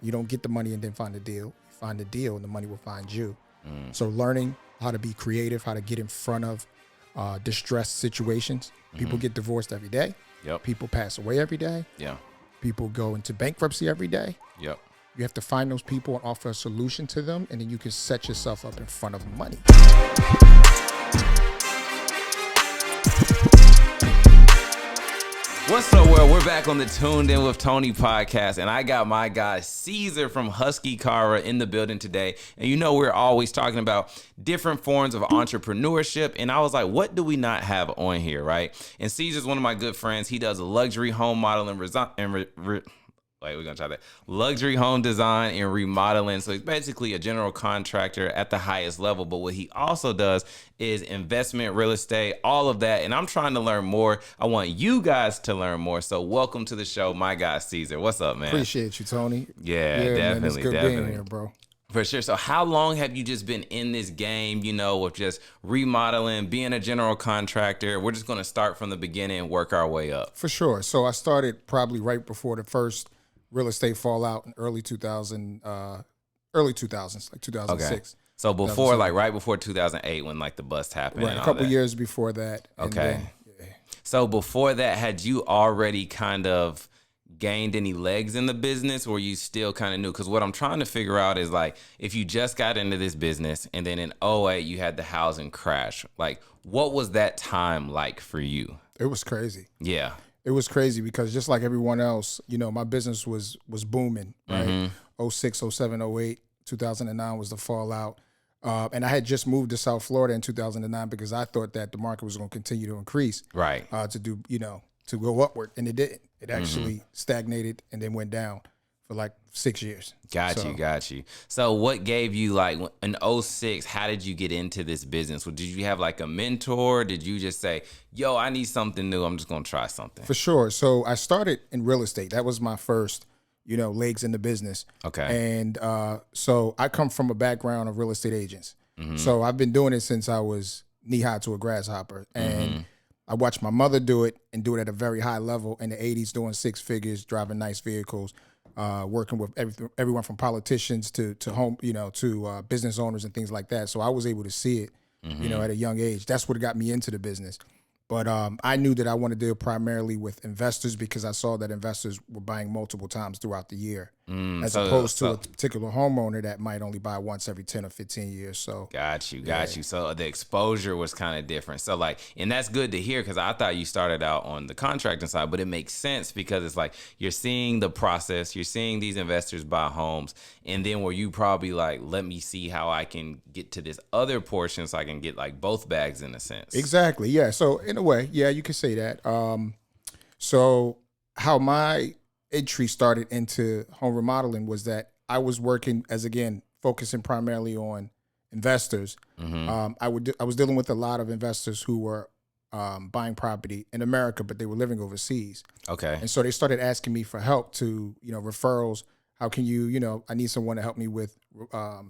You don't get the money and then find the deal. You find the deal and the money will find you. So learning how to be creative, how to get in front of distressed situations. People get divorced every day. Yep. People pass away every day. Yeah. People go into bankruptcy every day. Yep. You have to find those people and offer a solution to them, and then you can set yourself up in front of money. What's up, world? We're back on the Tuned In with Tony podcast, and I got my guy Cesar from Husky Cara in the building today. And you know, we're always talking about different forms of entrepreneurship, and I was like, what do we not have on here, right? And Cesar's one of my good friends. He does luxury home modeling we're gonna try that. Luxury home design and remodeling. So he's basically a general contractor at the highest level. But what he also does is investment, real estate, all of that. And I'm trying to learn more. I want you guys to learn more. So welcome to the show, my guy Cesar. What's up, man? Appreciate you, Tony. Yeah, man, definitely, it's good definitely. being here, bro. For sure. So how long have you just been in this game, you know, with just remodeling, being a general contractor? We're just going to start from the beginning and work our way up. For sure. So I started probably right before the first real estate fallout in early 2000s, like 2006. Okay. So before, like right before 2008, when like the bust happened. Right, and a all couple that. years before that. Okay. So before that, had you already kind of gained any legs in the business, or you still kind of new? Because what I'm trying to figure out is like, if you just got into this business and then in '08 you had the housing crash, like what was that time like for you? It was crazy. Yeah. It was crazy because just like everyone else, you know, my business was booming, right? 06, 07, 08, 2009 was the fallout. And I had just moved to South Florida in 2009 because I thought that the market was going to continue to increase. Right. To go upward. And it didn't. It actually stagnated and then went down for like 6 years. Got you. So what gave you, like, in '06, how did you get into this business? Did you have like a mentor? Did you just say, yo, I need something new, I'm just going to try something? For sure. So I started in real estate. That was my first, legs in the business. Okay. And so I come from a background of real estate agents. So I've been doing it since I was knee high to a grasshopper. And I watched my mother do it and do it at a very high level in the 80s, doing six figures, driving nice vehicles. Working with everyone from politicians to home, to business owners and things like that. So I was able to see it, at a young age. That's what got me into the business. But I knew that I wanted to deal primarily with investors because I saw that investors were buying multiple times throughout the year, as opposed to a particular homeowner that might only buy once every 10 or 15 years. So Got you. So the exposure was kind of different. So like, and that's good to hear because I thought you started out on the contracting side, but it makes sense because it's like you're seeing the process, you're seeing these investors buy homes, and then where you probably like, let me see how I can get to this other portion so I can get like both bags in a sense. Exactly. Yeah. So in a way, yeah, you could say that. So how my entry started into home remodeling was that I was working as, again, focusing primarily on investors. I was dealing with a lot of investors who were buying property in America, but they were living overseas. Okay. And so they started asking me for help to, referrals. How can you, I need someone to help me with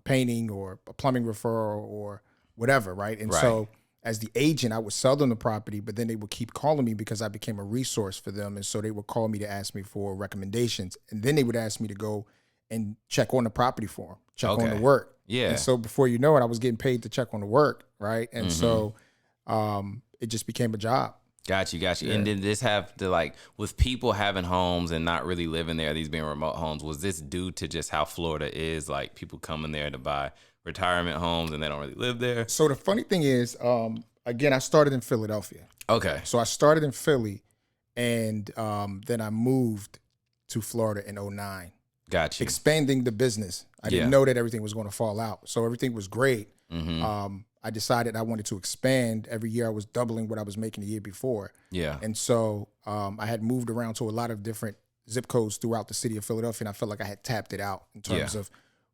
painting or a plumbing referral or whatever, right? And so as the agent, I would sell them the property, but then they would keep calling me because I became a resource for them. And so they would call me to ask me for recommendations. And then they would ask me to go and check on the property for them, check on the work. Yeah. And so before you know it, I was getting paid to check on the work, right? And so it just became a job. Got you. Yeah. And did this have to, like, with people having homes and not really living there, these being remote homes, was this due to just how Florida is? Like people coming there to buy retirement homes and they don't really live there? So the funny thing is, again, I started in Philadelphia. Okay. So I started in Philly and then I moved to Florida in '09. Got you. Expanding the business. I didn't know that everything was going to fall out. So everything was great. I decided I wanted to expand. Every year I was doubling what I was making the year before. Yeah. And so I had moved around to a lot of different zip codes throughout the city of Philadelphia, and I felt like I had tapped it out in terms of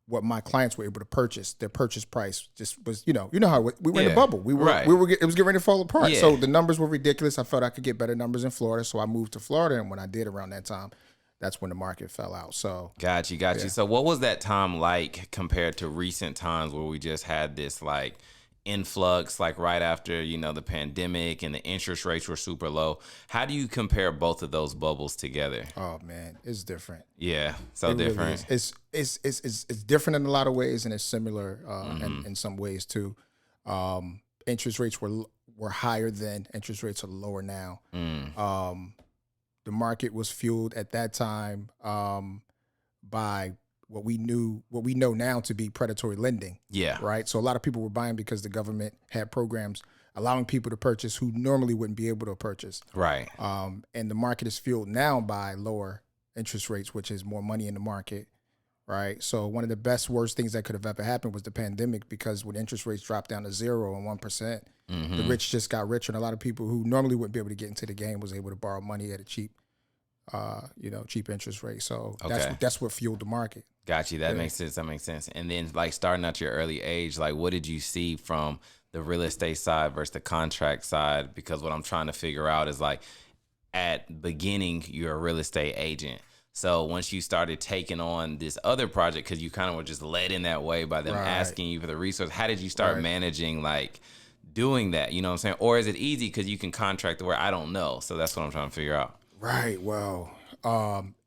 what my clients were able to purchase. Their purchase price just was, you know how we were in a bubble. It was getting ready to fall apart. Yeah. So the numbers were ridiculous. I felt I could get better numbers in Florida, so I moved to Florida, and when I did around that time, that's when the market fell out. So Got you. So what was that time like compared to recent times where we just had this like influx, like right after, the pandemic and the interest rates were super low. How do you compare both of those bubbles together? Oh man, it's different. Yeah, so It really different. is. It's different in a lot of ways, and it's similar in some ways too. Interest rates were higher then. Interest rates are lower now. The market was fueled at that time by what we know now to be predatory lending. Yeah. Right. So a lot of people were buying because the government had programs allowing people to purchase who normally wouldn't be able to purchase. Right. And the market is fueled now by lower interest rates, which is more money in the market. Right. So one of the worst things that could have ever happened was the pandemic, because when interest rates dropped down to 0 and 1%, the rich just got richer. And a lot of people who normally wouldn't be able to get into the game was able to borrow money at a cheap interest rate. So that's what fueled the market. Got you. That makes sense. And then like starting at your early age, like what did you see from the real estate side versus the contract side? Because what I'm trying to figure out is like at beginning, you're a real estate agent. So once you started taking on this other project, because you kind of were just led in that way by them asking you for the resource, how did you start managing like doing that? You know what I'm saying? Or is it easy because you can contract the work? I don't know. So that's what I'm trying to figure out. Right. Well,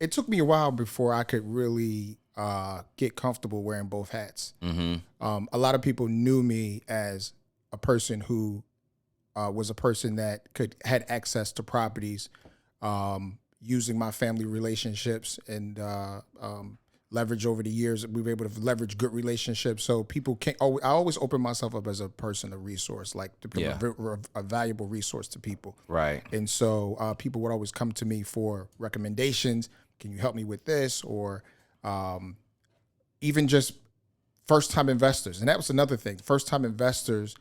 it took me a while before I could really get comfortable wearing both hats. A lot of people knew me as a person who was a person that had access to properties, using my family relationships and leverage over the years. We were able to leverage good relationships. So people can't. I always open myself up as a person, a resource, like a valuable resource to people. Right. And so people would always come to me for recommendations. Can you help me with this? Or even just first-time investors. And that was another thing. First-time investors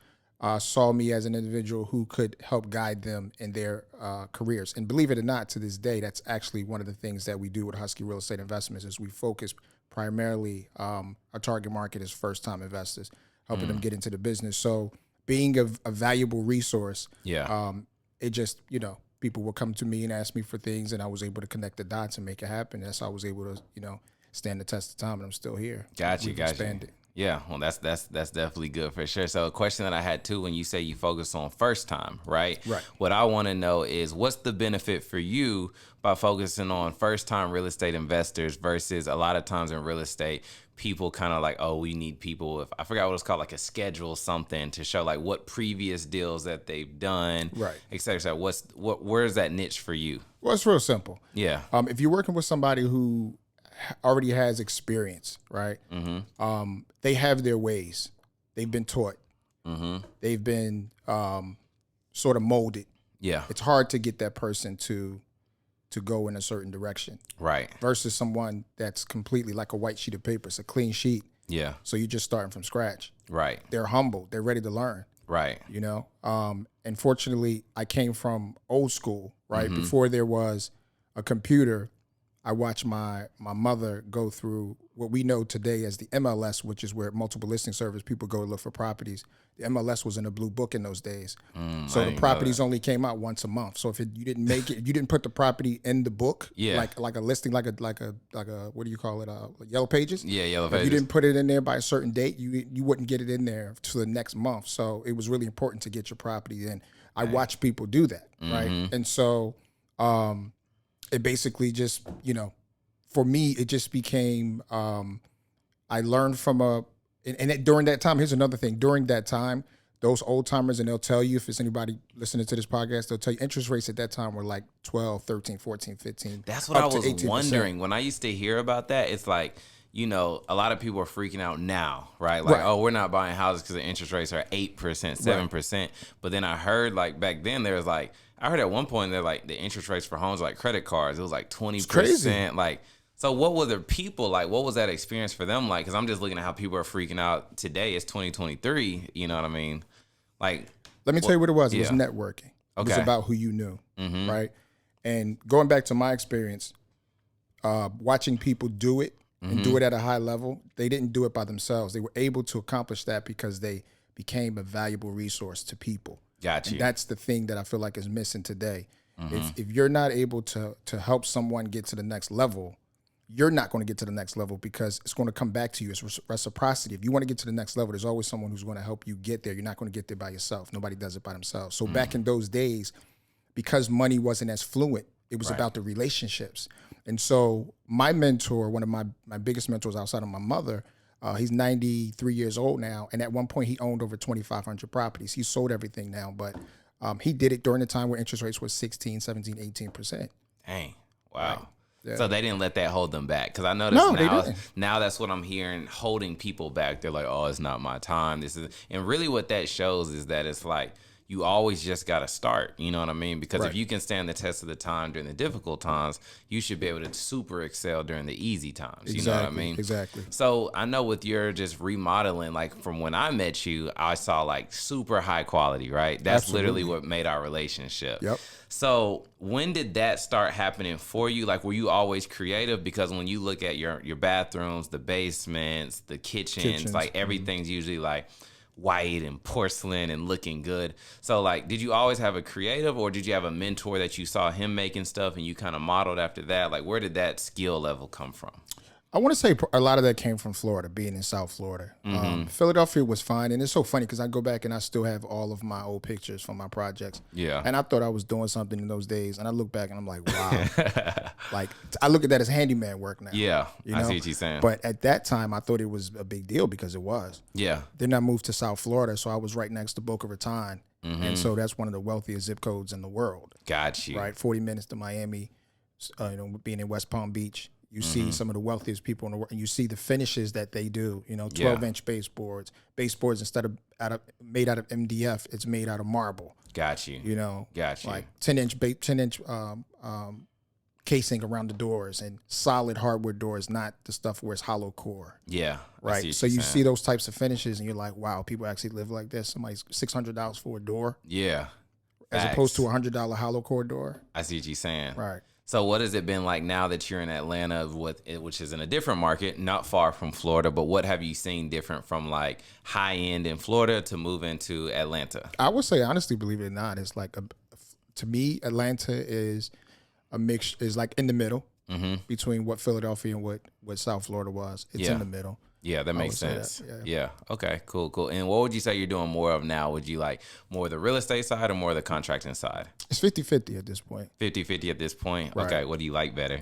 saw me as an individual who could help guide them in their careers. And believe it or not, to this day, that's actually one of the things that we do with Husky Real Estate Investments is we focus primarily, our target market is first-time investors, helping them get into the business. So being a valuable resource, it just, people will come to me and ask me for things, and I was able to connect the dots and make it happen. That's how I was able to, stand the test of time, and I'm still here. Got you. Yeah, well, that's definitely good for sure. So a question that I had too, when you say you focus on first time, right? Right. What I want to know is what's the benefit for you by focusing on first time real estate investors versus a lot of times in real estate, people kind of like, oh, we need people, if I forgot what it's called, like a schedule something to show like what previous deals that they've done, right, et cetera. So where's that niche for you? Well, it's real simple. Yeah. If you're working with somebody who already has experience, right? They have their ways. They've been taught. They've been sort of molded. Yeah. It's hard to get that person to go in a certain direction. Right. Versus someone that's completely like a white sheet of paper. It's a clean sheet. Yeah. So you're just starting from scratch. Right. They're humble. They're ready to learn. Right. And fortunately, I came from old school, right? Before there was a computer, I watched my mother go through what we know today as the MLS, which is where multiple listing service people go to look for properties. The MLS was in a blue book in those days. So the properties only came out once a month. So if you didn't make it, you didn't put the property in the book, like a listing, like a what do you call it? Yellow pages? Yeah, yellow pages. If you didn't put it in there by a certain date, you wouldn't get it in there to the next month. So it was really important to get your property in. I watched people do that, right? And so it basically just, for me, it just became, I learned from during that time, here's another thing. During that time, those old timers, and they'll tell you, if it's anybody listening to this podcast, they'll tell you interest rates at that time were like 12, 13, 14, 15. That's what I was wondering. When I used to hear about that, it's like, a lot of people are freaking out now, right? Like, oh, we're not buying houses because the interest rates are 8%, 7%. Right. But then I heard like back then there was like, I heard at one point that like the interest rates for homes like credit cards, it was like 20%. It's crazy. Like, so what were the people like? What was that experience for them like? Because I'm just looking at how people are freaking out today. It's 2023. You know what I mean? Like, let me tell you what it was. It was networking. It was about who you knew, right? And going back to my experience, watching people do it and do it at a high level, they didn't do it by themselves. They were able to accomplish that because they became a valuable resource to people. Gotcha. And that's the thing that I feel like is missing today. If you're not able to help someone get to the next level, you're not going to get to the next level because it's going to come back to you. It's reciprocity. If you want to get to the next level, there's always someone who's going to help you get there. You're not going to get there by yourself. Nobody does it by themselves. So back in those days, because money wasn't as fluent, it was about the relationships. And so my mentor, one of my biggest mentors outside of my mother, he's 93 years old now. And at one point, he owned over 2,500 properties. He sold everything now, but he did it during the time where interest rates were 16, 17, 18%. Dang. Wow. Right. Yeah. So they didn't let that hold them back. Because I noticed now that's what I'm hearing holding people back. They're like, oh, it's not my time. And really what that shows is that it's like, you always just got to start. You know what I mean? Because if you can stand the test of the time during the difficult times, you should be able to super excel during the easy times. You know what I mean? Exactly. So I know with your just remodeling, like from when I met you, I saw like super high quality, right? That's literally what made our relationship. Yep. So when did that start happening for you? Like, were you always creative? Because when you look at your bathrooms, the basements, the kitchens. Like everything's usually like white and porcelain and looking good. So like, did you always have a creative, or did you have a mentor that you saw him making stuff and you kind of modeled after that? Like, where did that skill level come from? I want to say a lot of that came from Florida, being in South Florida. Philadelphia was fine. And it's so funny because I go back and I still have all of my old pictures from my projects. Yeah. And I thought I was doing something in those days. And I look back and I'm like, wow. Like, I look at that as handyman work now. Yeah. You know? I see what you're saying. But at that time, I thought it was a big deal because it was. Yeah. Then I moved to South Florida. So I was right next to Boca Raton. And so that's one of the wealthiest zip codes in the world. Got you. Right. 40 minutes to Miami, being in West Palm Beach. You see some of the wealthiest people in the world, and you see the finishes that they do. 12-inch baseboards. Baseboards, instead of made out of MDF, it's made out of marble. Got you. Got you. Like 10-inch casing around the doors, and solid hardwood doors, not the stuff where it's hollow core. Yeah. Right. So you see those types of finishes, and you're like, wow, people actually live like this. Somebody's $600 for a door. Yeah. As opposed to a $100 hollow core door. I see what you're saying. Right. So what has it been like now that you're in Atlanta, which is in a different market, not far from Florida, but what have you seen different from like high end in Florida to move into Atlanta? I would say, honestly, believe it or not, it's like, to me, Atlanta is a mix, is like in the middle between what Philadelphia and what South Florida was. It's in the middle. Yeah, that makes sense. Yeah. Okay, cool. And what would you say you're doing more of now? Would you like more of the real estate side or more of the contracting side? It's 50-50 at this point. 50-50 at this point? Right. Okay, what do you like better?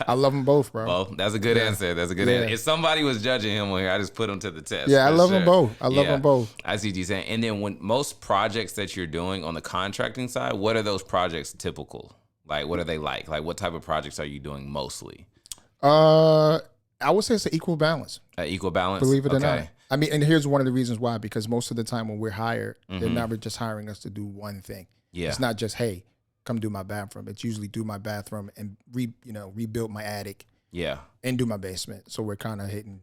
I love them both, bro. Well, that's a good answer. That's a good answer. If somebody was judging him on here, I just put him to the test. Yeah, I love them both. I love them both. I see what you're saying. And then when most projects that you're doing on the contracting side, what are those projects typical? Like, what are they like? Like, what type of projects are you doing mostly? I would say it's an equal balance. Equal balance? Believe it or not. I mean, and here's one of the reasons why, because most of the time when we're hired, they're never just hiring us to do one thing. Yeah. It's not just, hey, come do my bathroom. It's usually do my bathroom and rebuild my attic. Yeah. And do my basement. So we're kind of hitting,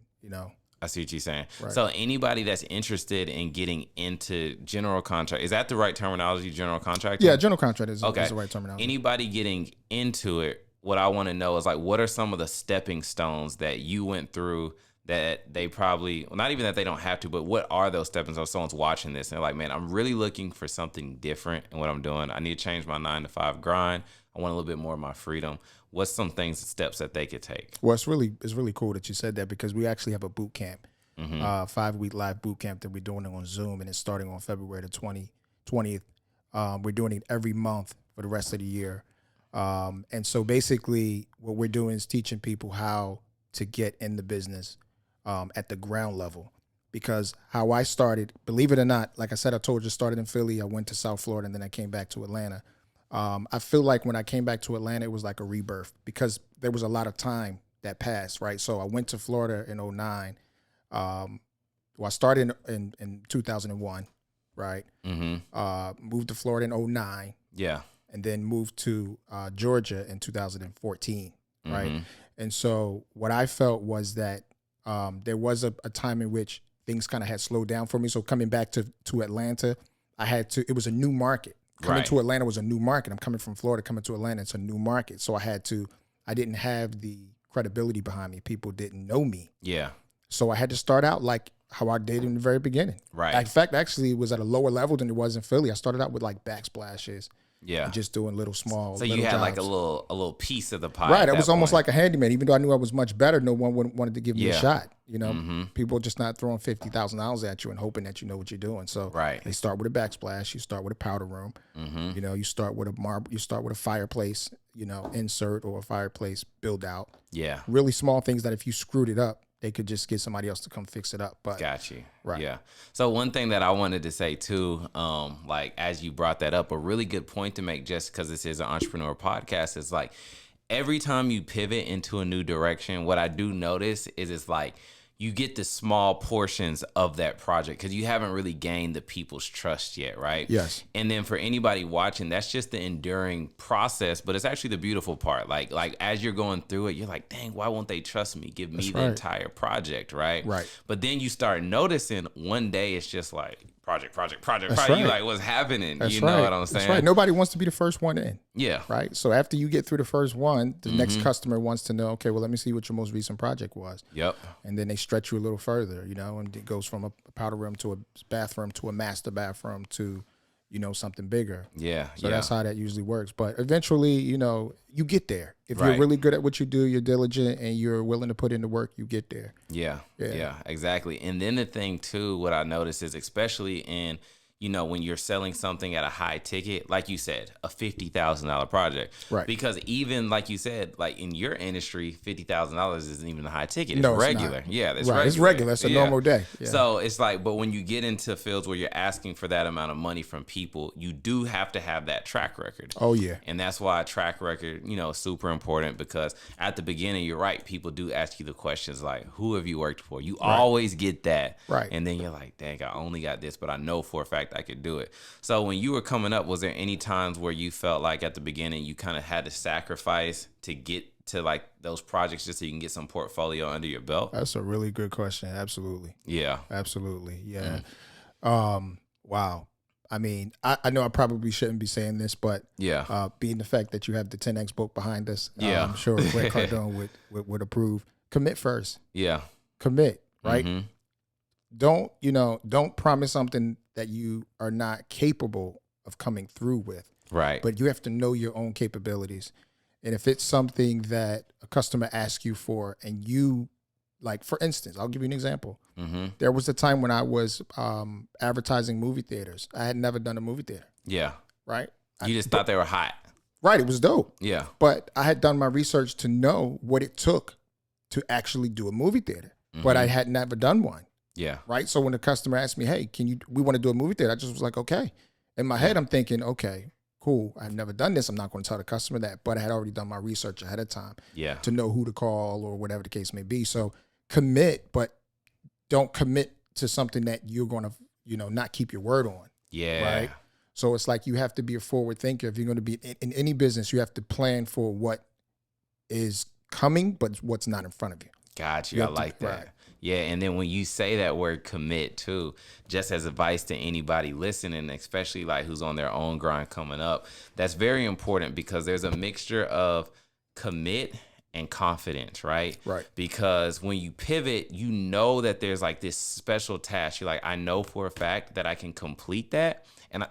I see what you're saying. Right. So anybody that's interested in getting into general contract, is that the right terminology, general contracting? Yeah, general contract is the right terminology. Anybody getting into it, what I want to know is like, what are some of the stepping stones that you went through that they probably, well, not even that they don't have to, but what are those stepping stones? Someone's watching this and they're like, man, I'm really looking for something different in what I'm doing. I need to change my 9-to-5 grind. I want a little bit more of my freedom. What's some steps that they could take? Well, it's really cool that you said that, because we actually have a boot camp, 5-week live boot camp that we're doing on Zoom, and it's starting on February the 20th. We're doing it every month for the rest of the year. And so basically what we're doing is teaching people how to get in the business at the ground level. Because how I started, believe it or not, like I said, I told you, started in Philly. I went to South Florida, and then I came back to Atlanta. I feel like when I came back to Atlanta, it was like a rebirth, because there was a lot of time that passed, right? So I went to Florida in 2009. I started in 2001, right? Moved to Florida in 2009. Yeah. And then moved to Georgia in 2014, right? And so what I felt was that there was a time in which things kind of had slowed down for me. So coming back to Atlanta, it was a new market. Coming to Atlanta was a new market. I'm coming from Florida, coming to Atlanta, it's a new market. So I didn't have the credibility behind me. People didn't know me. Yeah. So I had to start out like how I did in the very beginning. Right. In fact, actually, it was at a lower level than it was in Philly. I started out with like backsplashes, Yeah. And just doing little small. So little you had jobs. like a little piece of the pie. Right. It was almost like a handyman. Even though I knew I was much better, no one wanted to give me a shot. You know, people just not throwing $50,000 at you and hoping that you know what you're doing. So they start with a backsplash. You start with a powder room. You know, you start with a marble. You start with a fireplace. You know, insert or a fireplace build out. Yeah. Really small things that if you screwed it up, they could just get somebody else to come fix it up. But got you. Right. Yeah. So one thing that I wanted to say too, like as you brought that up, a really good point to make, just because this is an entrepreneur podcast, is like every time you pivot into a new direction, what I do notice is it's like you get the small portions of that project because you haven't really gained the people's trust yet, right? Yes. And then for anybody watching, that's just the enduring process, but it's actually the beautiful part. Like as you're going through it, you're like, dang, why won't they trust me? Give me the entire project, right? Right. But then you start noticing one day it's just like project. Right. You like, what's happening? That's you know right. what I'm saying? That's right. Nobody wants to be the first one in. Yeah. Right. So after you get through the first one, the next customer wants to know, okay, well, let me see what your most recent project was. Yep. And then they stretch you a little further, you know, and it goes from a powder room to a bathroom to a master bathroom to, you know, something bigger. Yeah. So that's how that usually works. But eventually, you know, you get there. If you're Right. really good at what you do, you're diligent and you're willing to put in the work, you get there. Yeah, exactly. And then the thing too, what I noticed is, especially in, you know, when you're selling something at a high ticket, like you said, a $50,000 project. Right. Because even like you said, like in your industry, $50,000 isn't even a high ticket. It's No, it's regular. not. Yeah, it's Right. regular. It's regular. It's a normal day. Yeah. So it's like, but when you get into fields where you're asking for that amount of money from people, you do have to have that track record. Oh, yeah. And that's why a track record, you know, is super important, because at the beginning, you're right, people do ask you the questions like, who have you worked for? You always get that. Right. And then you're like, dang, I only got this, but I know for a fact I could do it. So when you were coming up, was there any times where you felt like at the beginning you kind of had to sacrifice to get to like those projects just so you can get some portfolio under your belt? That's a really good question. Absolutely. Yeah. Absolutely. Yeah. Wow. I mean, I know I probably shouldn't be saying this, but being the fact that you have the 10X book behind us, I'm sure Greg Cardone would approve. Commit first. Yeah. Commit, right? Don't promise something that you are not capable of coming through with. Right. But you have to know your own capabilities. And if it's something that a customer asks you for and you, like, for instance, I'll give you an example. There was a time when I was advertising movie theaters. I had never done a movie theater. Yeah. Right? You just thought they were hot. Right. It was dope. Yeah. But I had done my research to know what it took to actually do a movie theater. But I had never done one. Yeah. Right. So when the customer asked me, hey, we want to do a movie theater, I just was like, okay. In my head, I'm thinking, okay, cool. I've never done this. I'm not going to tell the customer that, but I had already done my research ahead of time to know who to call or whatever the case may be. So commit, but don't commit to something that you're going to, not keep your word on. Yeah. Right. So it's like you have to be a forward thinker. If you're going to be in any business, you have to plan for what is coming, but what's not in front of you. Got you. I like that. Right. Yeah, and then when you say that word commit too, just as advice to anybody listening, especially like who's on their own grind coming up, that's very important because there's a mixture of commit and confidence, right? Right. Because when you pivot, you know that there's like this special task. You're like, I know for a fact that I can complete that. And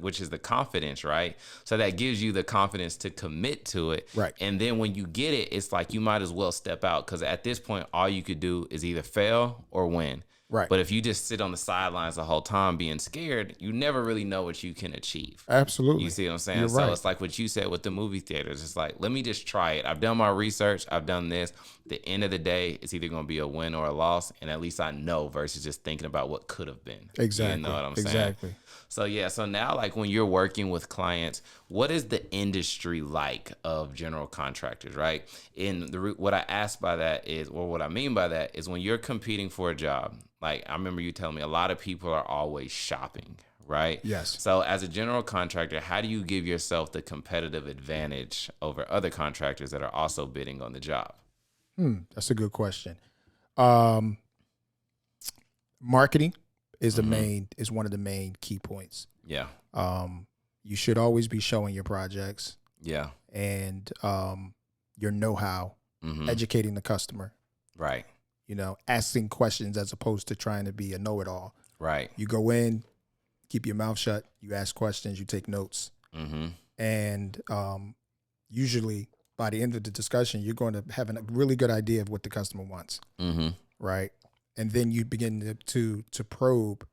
which is the confidence, right? So that gives you the confidence to commit to it. Right. And then when you get it, it's like you might as well step out because at this point, all you could do is either fail or win. Right. But if you just sit on the sidelines the whole time being scared, you never really know what you can achieve. Absolutely. You see what I'm saying? You're so right. it's like what you said with the movie theaters. It's like, let me just try it. I've done my research. I've done this. The end of the day, it's either going to be a win or a loss. And at least I know versus just thinking about what could have been. Exactly. You know what I'm saying? Exactly. So now like when you're working with clients, what is the industry like of general contractors, right? What I ask by that is, or what I mean by that is when you're competing for a job, like I remember you telling me a lot of people are always shopping, right? Yes. So as a general contractor, how do you give yourself the competitive advantage over other contractors that are also bidding on the job? That's a good question. Marketing is is one of the main key points. Yeah. You should always be showing your projects. Yeah. And your know-how, educating the customer. Right. Asking questions as opposed to trying to be a know-it-all. Right. You go in, keep your mouth shut, you ask questions, you take notes. And usually by the end of the discussion, you're going to have a really good idea of what the customer wants, right? And then you begin to probe,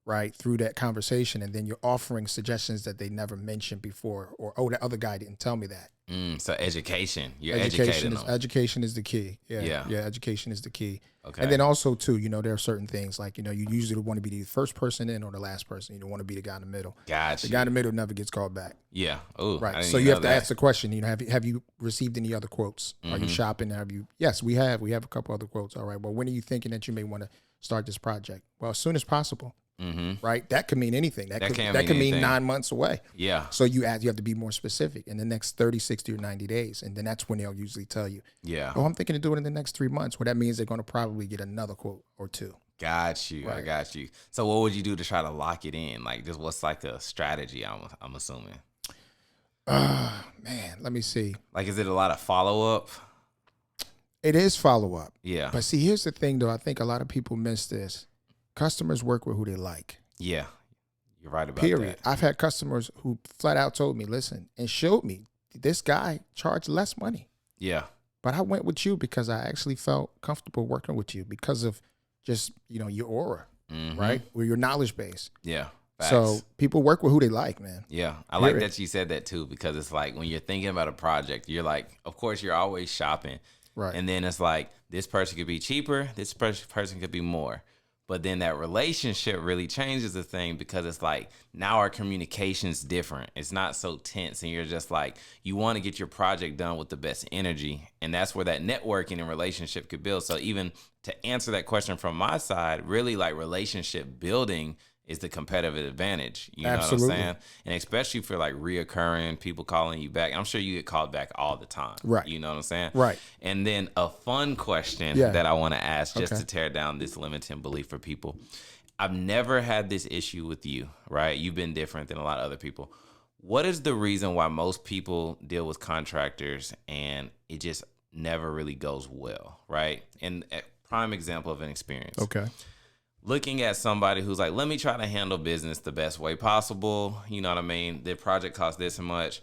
right, through that conversation, and then you're offering suggestions that they never mentioned before, or the other guy didn't tell me that. So education, educating them. Education is the key. Yeah, education is the key. Okay. And then also too, there are certain things like, you usually want to be the first person in or the last person. You don't want to be the guy in the middle. Gotcha. The guy in the middle never gets called back. Yeah. Oh, right. So you have to ask the question. Have you received any other quotes? Are you shopping? Yes, we have. We have a couple other quotes. All right. Well, when are you thinking that you may want to start this project? Well, as soon as possible. Right, that could mean anything. That could mean 9 months away. Yeah. So you have to be more specific in the next 30, 60, or 90 days, and then that's when they'll usually tell you. Yeah. Oh, I'm thinking to do it in the next 3 months. Well, that means they're going to probably get another quote or two. Got you. Right. I got you. So what would you do to try to lock it in? Like, just what's like a strategy? I'm assuming. Man, let me see. Like, is it a lot of follow up? It is follow up. Yeah. But see, here's the thing, though. I think a lot of people miss this. Customers work with who they like. Yeah, you're right about Period. that. I've had customers who flat out told me, listen, and showed me this guy charged less money. Yeah. But I went with you because I actually felt comfortable working with you because of just, your aura, right? Or your knowledge base. Yeah. Facts. So people work with who they like, man. Yeah. I like that you said that too, because it's like when you're thinking about a project, you're like, of course, you're always shopping. Right. And then it's like, this person could be cheaper, this person could be more. But then that relationship really changes the thing because it's like now our communication's different. It's not so tense and you're just like, you want to get your project done with the best energy. And that's where that networking and relationship could build. So even to answer that question from my side, really like relationship building is the competitive advantage. You know what I'm saying? And especially for like reoccurring people calling you back. I'm sure you get called back all the time. Right. You know what I'm saying? Right. And then a fun question that I want to ask just to tear down this limiting belief for people. I've never had this issue with you, right? You've been different than a lot of other people. What is the reason why most people deal with contractors and it just never really goes well, right? And a prime example of an experience. Okay. Looking at somebody who's like, let me try to handle business the best way possible. You know what I mean? The project cost this much.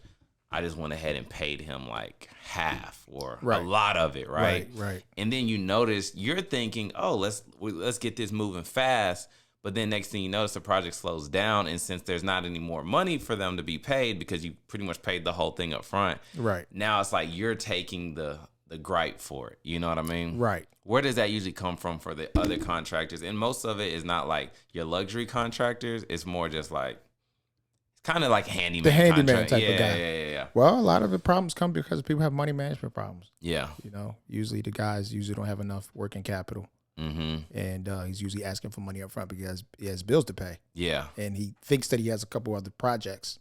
I just went ahead and paid him like half or a lot of it, right? Right. And then you notice you're thinking, oh, let's get this moving fast. But then next thing you notice, the project slows down. And since there's not any more money for them to be paid because you pretty much paid the whole thing up front. Right. Now it's like you're taking the gripe for it. You know what I mean? Right. Where does that usually come from for the other contractors? And most of it is not like your luxury contractors. It's more just like, it's kind of like handyman. The handyman type of guy. Yeah. Well, a lot of the problems come because people have money management problems. Yeah. Usually the guys don't have enough working capital. And he's usually asking for money up front because he has bills to pay. Yeah. And he thinks that he has a couple other projects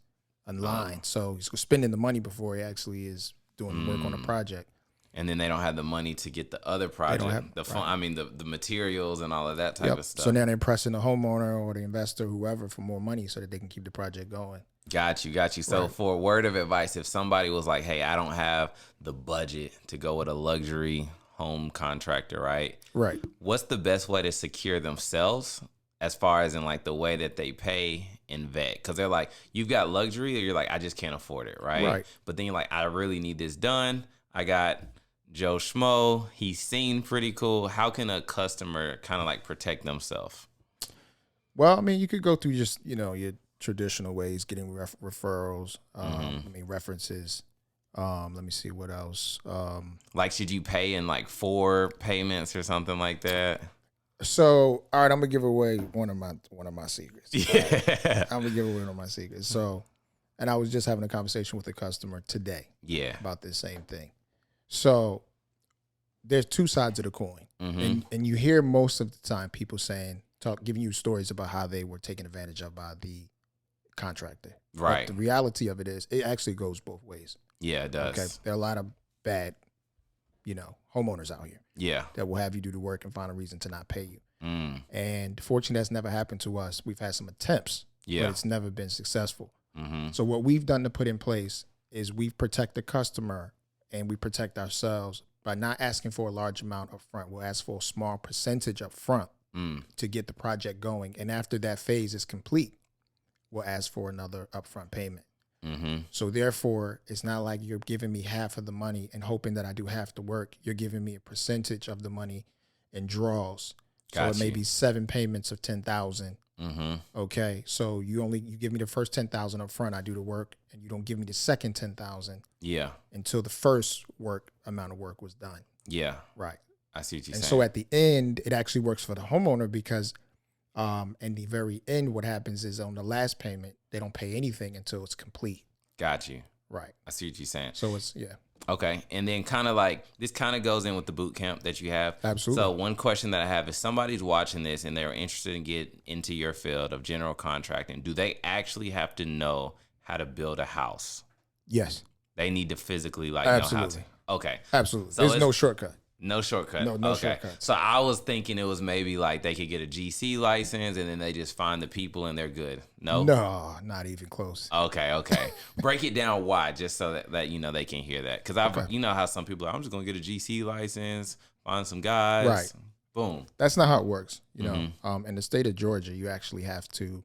in line. So he's spending the money before he actually is doing work on a project. And then they don't have the money to get the other project, the materials and all of that type of stuff. So now they're pressing the homeowner or the investor, whoever, for more money so that they can keep the project going. Got you. So for a word of advice, if somebody was like, hey, I don't have the budget to go with a luxury home contractor, right? Right. What's the best way to secure themselves as far as in like the way that they pay and vet? Because they're like, you've got luxury, or you're like, I just can't afford it, right? But then you're like, I really need this done. I got Joe Schmo, he seemed pretty cool. How can a customer kind of like protect themselves? Well, I mean, you could go through just, your traditional ways, getting referrals, references. Let me see what else. Like, should you pay in like 4 payments or something like that? So, all right, I'm gonna give away one of my secrets. Yeah. I'm gonna give away one of my secrets. So, and I was just having a conversation with a customer today. Yeah. About this same thing. So there's two sides of the coin. And you hear most of the time people giving you stories about how they were taken advantage of by the contractor. Right. But the reality of it is it actually goes both ways. Yeah, it does. Okay. There are a lot of bad, homeowners out here. Yeah. That will have you do the work and find a reason to not pay you. And fortunately, that's never happened to us. We've had some attempts, but it's never been successful. So what we've done to put in place is we protect the customer and we protect ourselves by not asking for a large amount up front. We'll ask for a small percentage up front to get the project going. And after that phase is complete, we'll ask for another upfront payment. So therefore, it's not like you're giving me half of the money and hoping that I do half the work. You're giving me a percentage of the money in draws. So it may be 7 payments of 10,000. Okay, so you give me the first 10,000 up front. I do the work, and you don't give me the second 10,000. Yeah. Until the first amount of work was done. Yeah. Right. I see what you're saying. And so at the end, it actually works for the homeowner because, in the very end, what happens is on the last payment, they don't pay anything until it's complete. Got you. Right. I see what you're saying. So it's Okay. And then kind of like this kind of goes in with the boot camp that you have. Absolutely. So one question that I have is somebody's watching this and they're interested in get into your field of general contracting. Do they actually have to know how to build a house? Yes. They need to physically know how to. Okay. Absolutely. So there's no shortcut. No shortcut. No shortcut. So I was thinking it was maybe like they could get a GC license and then they just find the people and they're good. No, not even close. Okay. Break it down why, just so that they can hear that. Because you know how some people are, I'm just gonna get a GC license, find some guys. Right. Boom. That's not how it works. You know, in the state of Georgia, you actually have to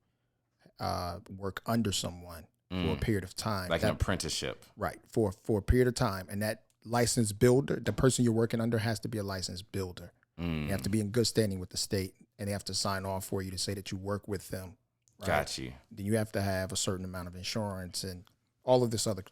work under someone for a period of time. Like an apprenticeship. Right. For a period of time. And that licensed builder, the person you're working under has to be a licensed builder. You have to be in good standing with the state, and they have to sign off for you to say that you work with them. Right? Got you. Then you have to have a certain amount of insurance and all of this other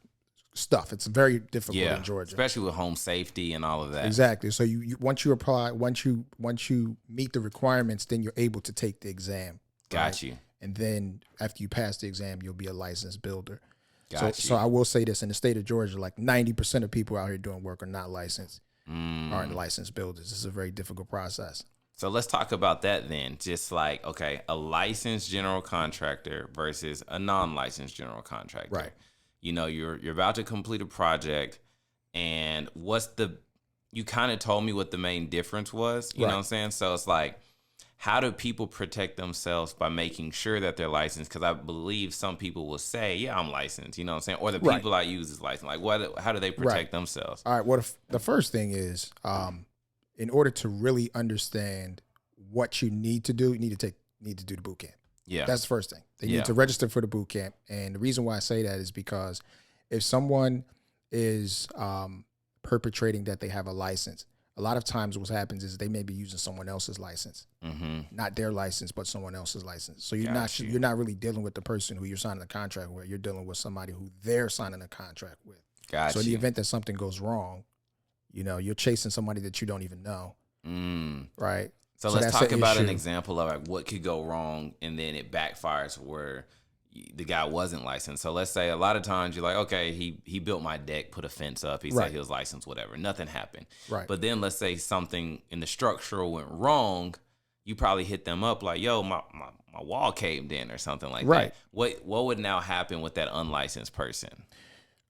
stuff. It's very difficult in Georgia, especially with home safety and all of that. Exactly. So you once you apply, once you meet the requirements, then you're able to take the exam. Got you. And then after you pass the exam, you'll be a licensed builder. Gotcha. So I will say this, in the state of Georgia, like 90% of people out here doing work are not licensed, aren't licensed builders. It's a very difficult process. So let's talk about that then. Just like, okay, a licensed general contractor versus a non-licensed general contractor. Right. You know, you're about to complete a project, and you kind of told me what the main difference was. You know what I'm saying? So it's like, how do people protect themselves by making sure that they're licensed? Because I believe some people will say, yeah, I'm licensed, you know what I'm saying? Or the people I use is licensed. Like, how do they protect themselves? All right, well, the first thing is, in order to really understand what you need to do, you need to do the boot camp. Yeah. That's the first thing. They need to register for the boot camp. And the reason why I say that is because if someone is perpetrating that they have a license, a lot of times what happens is they may be using someone else's license, not their license, but someone else's license. So you're not really dealing with the person who you're signing a contract with. You're dealing with somebody who they're signing a contract with. So in the event that something goes wrong, you know, you're chasing somebody that you don't even know. Right. So let's talk about an example of like what could go wrong and then it backfires where the guy wasn't licensed. So let's say a lot of times you're like, okay, he built my deck, put a fence up. He said he was licensed, whatever. Nothing happened. Right. But then let's say something in the structural went wrong. You probably hit them up like, yo, my wall caved in or something like that. What would now happen with that unlicensed person?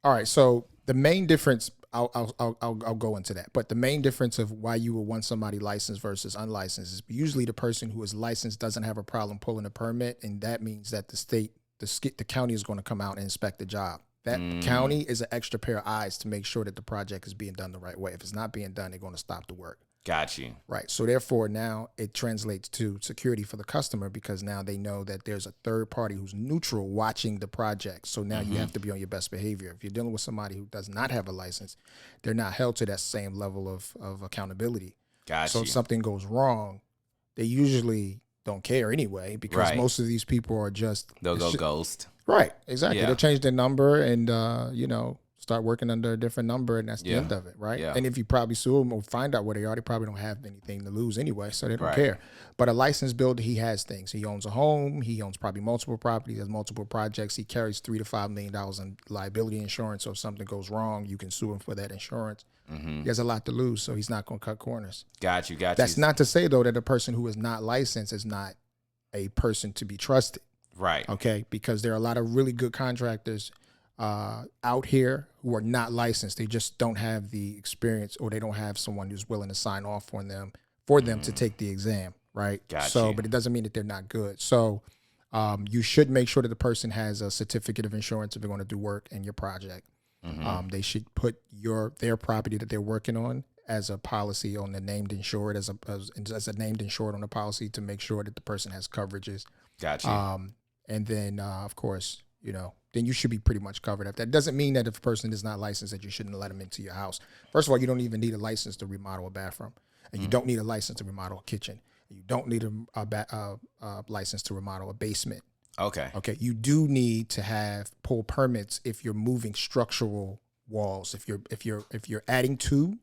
All right. So the main difference, I'll go into that. But the main difference of why you would want somebody licensed versus unlicensed is usually the person who is licensed doesn't have a problem pulling a permit. And that means that the county is going to come out and inspect the job. That county is an extra pair of eyes to make sure that the project is being done the right way. If it's not being done, they're going to stop the work. Got you. Right. So therefore, now it translates to security for the customer because now they know that there's a third party who's neutral watching the project. So now you have to be on your best behavior. If you're dealing with somebody who does not have a license, they're not held to that same level of accountability. Got so you. If something goes wrong, they usually don't care anyway because most of these people are just they'll go ghost. Right, exactly. They'll change their number and start working under a different number, and that's the end of it, right? And if you probably sue them or find out where they are, they probably don't have anything to lose anyway, so they don't care. But a licensed builder, he has things. He owns a home. He owns probably multiple properties, has multiple projects. He carries $3 to $5 million in liability insurance, so if something goes wrong, you can sue him for that insurance. He has a lot to lose, so he's not going to cut corners. Got you. That's not to say, though, that a person who is not licensed is not a person to be trusted. Right. Okay, because there are a lot of really good contractors out here who are not licensed. They just don't have the experience, or they don't have someone who's willing to sign off on them to take the exam, right? Gotcha. But it doesn't mean that they're not good. So you should make sure that the person has a certificate of insurance if they're going to do work in your project. They should put their property that they're working on as a policy on the named insured, as a named insured on the policy to make sure that the person has coverages. Gotcha. And then, of course, then you should be pretty much covered up. That doesn't mean that if a person is not licensed that you shouldn't let them into your house. First of all, you don't even need a license to remodel a bathroom, and you don't need a license to remodel a kitchen. You don't need a license to remodel a basement. Okay. Okay. You do need to have pull permits if you're moving structural walls. If you're adding to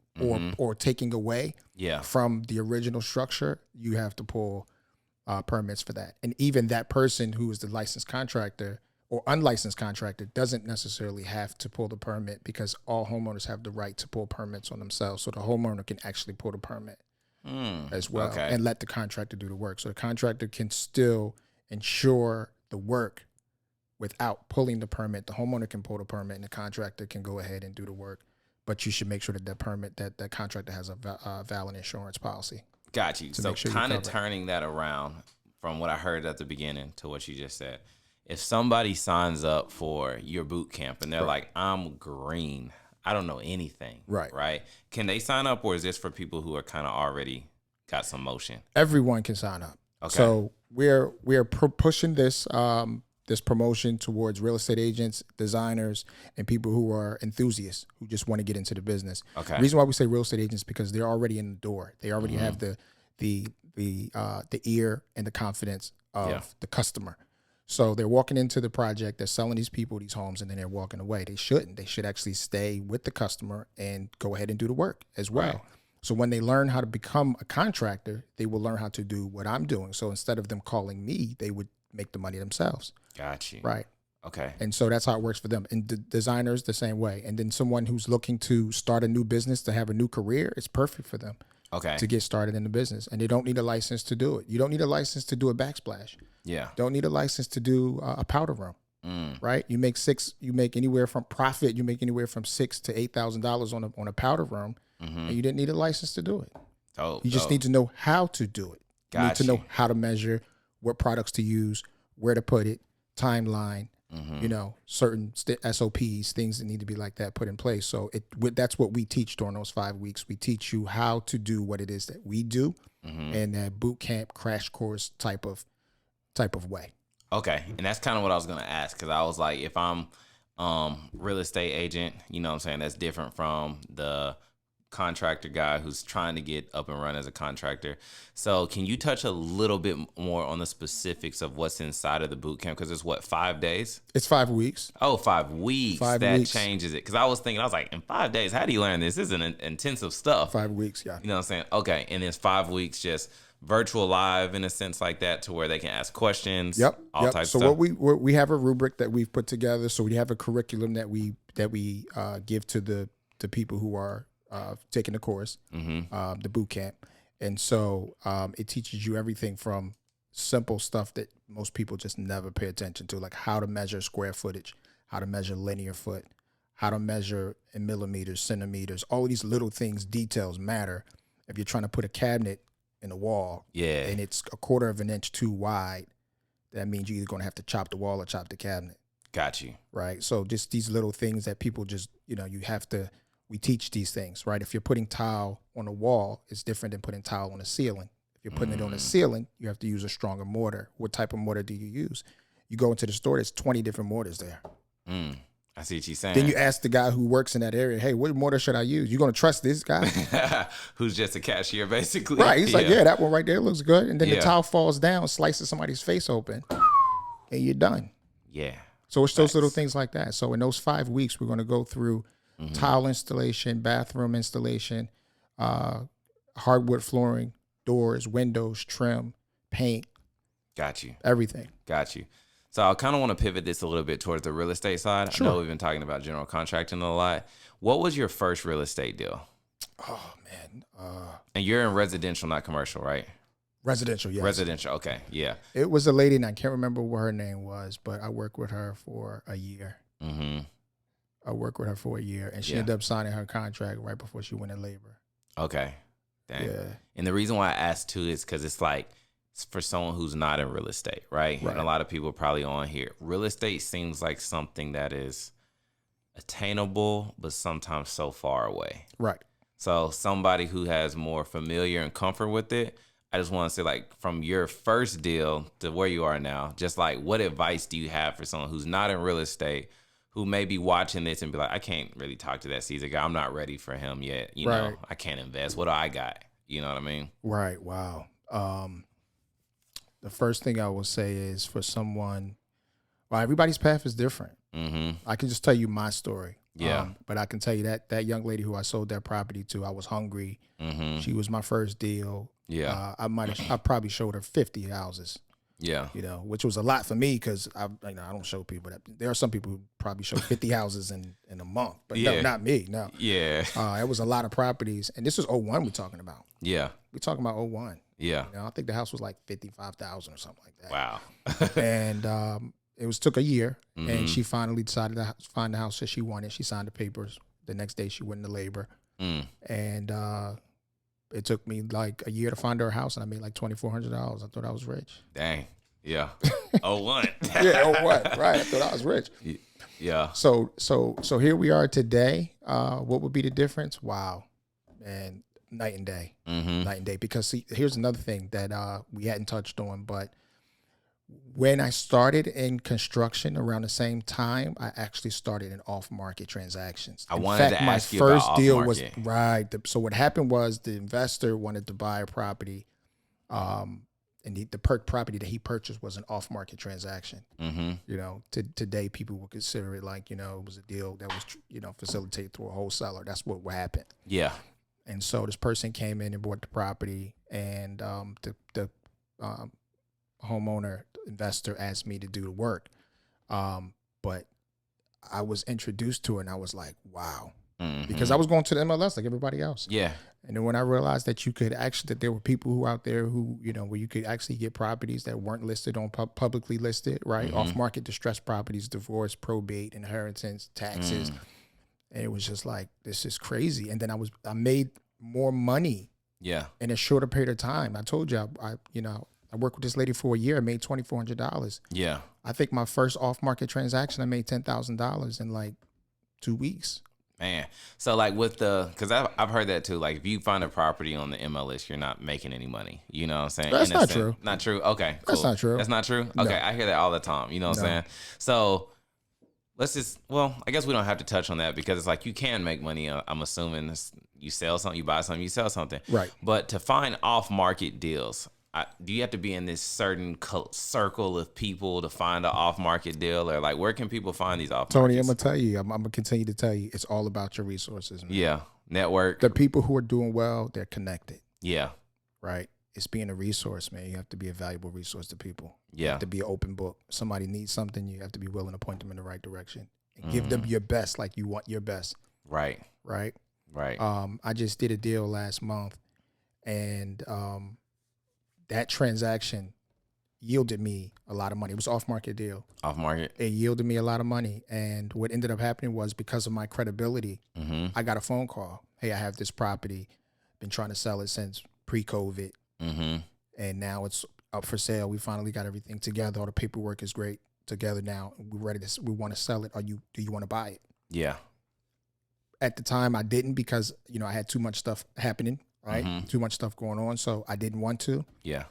or taking away from the original structure, you have to pull permits for that. And even that person who is the licensed contractor or unlicensed contractor doesn't necessarily have to pull the permit, because all homeowners have the right to pull permits on themselves. So the homeowner can actually pull the permit as well and let the contractor do the work. So the contractor can still ensure the work without pulling the permit. The homeowner can pull the permit and the contractor can go ahead and do the work. But you should make sure that that contractor has a valid insurance policy. Got you. So kind of turning that around from what I heard at the beginning to what you just said. If somebody signs up for your boot camp and they're like, I'm green, I don't know anything. Right. Can they sign up, or is this for people who are kind of already got some motion? Everyone can sign up. Okay. So we're pushing this this promotion towards real estate agents, designers, and people who are enthusiasts who just want to get into the business. Okay. The reason why we say real estate agents is because they're already in the door. They already have the ear and the confidence of the customer. So they're walking into the project, they're selling these people these homes, and then they're walking away. They shouldn't. They should actually stay with the customer and go ahead and do the work as well. Right. So when they learn how to become a contractor, they will learn how to do what I'm doing. So instead of them calling me, they would make the money themselves. Got you. Right. Okay. And so that's how it works for them. And the designers, the same way. And then someone who's looking to start a new business, to have a new career, it's perfect for them. Okay. To get started in the business. And they don't need a license to do it. You don't need a license to do a backsplash. Yeah. Don't need a license to do a powder room. Right. You make anywhere from $6,000 to $8,000 on a powder room. And you didn't need a license to do it. You just need to know how to do it. You need to know how to measure, what products to use, where to put it, timeline, certain SOPs, things that need to be like that put in place. So that's what we teach during those 5 weeks. We teach you how to do what it is that we do in that boot camp crash course type of way. Okay. And that's kind of what I was going to ask, because I was like, if I'm real estate agent, you know what I'm saying, that's different from the contractor guy who's trying to get up and run as a contractor. So can you touch a little bit more on the specifics of what's inside of the boot camp? Because it's 5 days? It's 5 weeks. Oh, 5 weeks. That changes it. Because I was like, in 5 days, how do you learn this? This is intensive stuff. 5 weeks, yeah. You know what I'm saying? Okay. And then 5 weeks just virtual live in a sense like that, to where they can ask questions. Yep. All types of stuff. So we have a rubric that we've put together. So we have a curriculum that we give to the people who are taking the course, the boot camp. And so it teaches you everything from simple stuff that most people just never pay attention to, like how to measure square footage, how to measure linear foot, how to measure in millimeters, centimeters. All of these little things, details matter. If you're trying to put a cabinet in a wall and it's 1/4 of an inch too wide, that means you're either going to have to chop the wall or chop the cabinet. Got you. Right. So just these little things that people just, we teach these things, right? If you're putting tile on a wall, it's different than putting tile on a ceiling. If you're putting it on a ceiling, you have to use a stronger mortar. What type of mortar do you use? You go into the store, there's 20 different mortars there. I see what you're saying. Then you ask the guy who works in that area, hey, what mortar should I use? You going to trust this guy? Who's just a cashier, basically. Right. He's like, that one right there looks good. And then the tile falls down, slices somebody's face open, and you're done. Yeah. So it's those little things like that. So in those 5 weeks, we're going to go through tile installation, bathroom installation, hardwood flooring, doors, windows, trim, paint. Got you. Everything. Got you. So I kind of want to pivot this a little bit towards the real estate side. Sure. I know we've been talking about general contracting a lot. What was your first real estate deal? Oh, man. And you're in residential, not commercial, right? Residential, yes. Residential, okay, yeah. It was a lady, and I can't remember what her name was, but I worked with her for a year. I worked with her for a year, and she ended up signing her contract right before she went in labor. Okay. Dang. Yeah. And the reason why I asked, too, is because it's like, for someone who's not in real estate, right? And a lot of people probably on here. Real estate seems like something that is attainable, but sometimes so far away. Right. So somebody who has more familiar and comfort with it, I just want to say, like, from your first deal to where you are now, just like, what advice do you have for someone who's not in real estate, who may be watching this and be like, I can't really talk to that Cesar guy. I'm not ready for him yet. You know, I can't invest. What do I got? You know what I mean? Right. Wow. The first thing I will say is for someone, well, everybody's path is different. I can just tell you my story. Yeah. But I can tell you that young lady who I sold that property to, I was hungry. She was my first deal. Yeah. I probably showed her 50 houses. Yeah. You know, which was a lot for me because I don't show people that. There are some people who probably show 50 houses in a month, but no, not me. No. Yeah. It was a lot of properties, and this is '01 we're talking about. Yeah. We're talking about '01. Yeah. You know, I think the house was like 55,000 or something like that. Wow. And took a year, and she finally decided to find the house that she wanted. She signed the papers. The next day, she went into labor, and it took me like a year to find her a house, and I made like $2,400. I thought I was rich. Dang. Yeah. Oh, one. Yeah. Oh, what? Right. I thought I was rich. Yeah. So here we are today. What would be the difference? Wow, man, night and day. Night and day. Because see, here's another thing that we hadn't touched on, but when I started in construction around the same time, I actually started in off-market transactions. I wanted to ask you about my first deal was off-market. So what happened was the investor wanted to buy a property, and the property that he purchased was an off-market transaction. You know, today people would consider it like, you know, it was a deal that was, you know, facilitated through a wholesaler. That's what happened. Yeah. And so this person came in and bought the property, and the homeowner investor asked me to do the work. But I was introduced to it, and I was like, wow. Because I was going to the MLS like everybody else. Yeah. And then when I realized that that there were people who out there who, you know, where you could actually get properties that weren't listed on publicly listed, right? Off-market distressed properties, divorce, probate, inheritance, taxes. And it was just like, this is crazy. And then I made more money in a shorter period of time. I told you, I worked with this lady for a year. I made $2,400. Yeah. I think my first off-market transaction, I made $10,000 in like 2 weeks. Man. So like because I've heard that too. Like if you find a property on the MLS, you're not making any money. You know what I'm saying? That's not true. Not true? Okay, cool. That's not true. That's not true? Okay, I hear that all the time. You know what I'm saying? So I guess we don't have to touch on that because it's like you can make money. I'm assuming you sell something, you buy something, you sell something. Right. But to find off-market deals, do you have to be in this certain circle of people to find an off-market deal, or like where can people find these off-markets? Tony, I'm gonna tell you. I'm gonna continue to tell you. It's all about your resources, man. Yeah, network. The people who are doing well, they're connected. Yeah, right. It's being a resource, man. You have to be a valuable resource to people. Yeah, you have to be an open book. Somebody needs something, you have to be willing to point them in the right direction and give them your best, like you want your best. Right. Right. Right. I just did a deal last month, and that transaction yielded me a lot of money. It was off-market deal. Off-market. It yielded me a lot of money. And what ended up happening was because of my credibility, I got a phone call. Hey, I have this property. Been trying to sell it since pre-COVID. And now it's up for sale. We finally got everything together. All the paperwork is great together now. We want to sell it. Do you want to buy it? Yeah. At the time, I didn't because, you know, I had too much stuff happening. Right. Too much stuff going on. So I didn't want to. Yeah.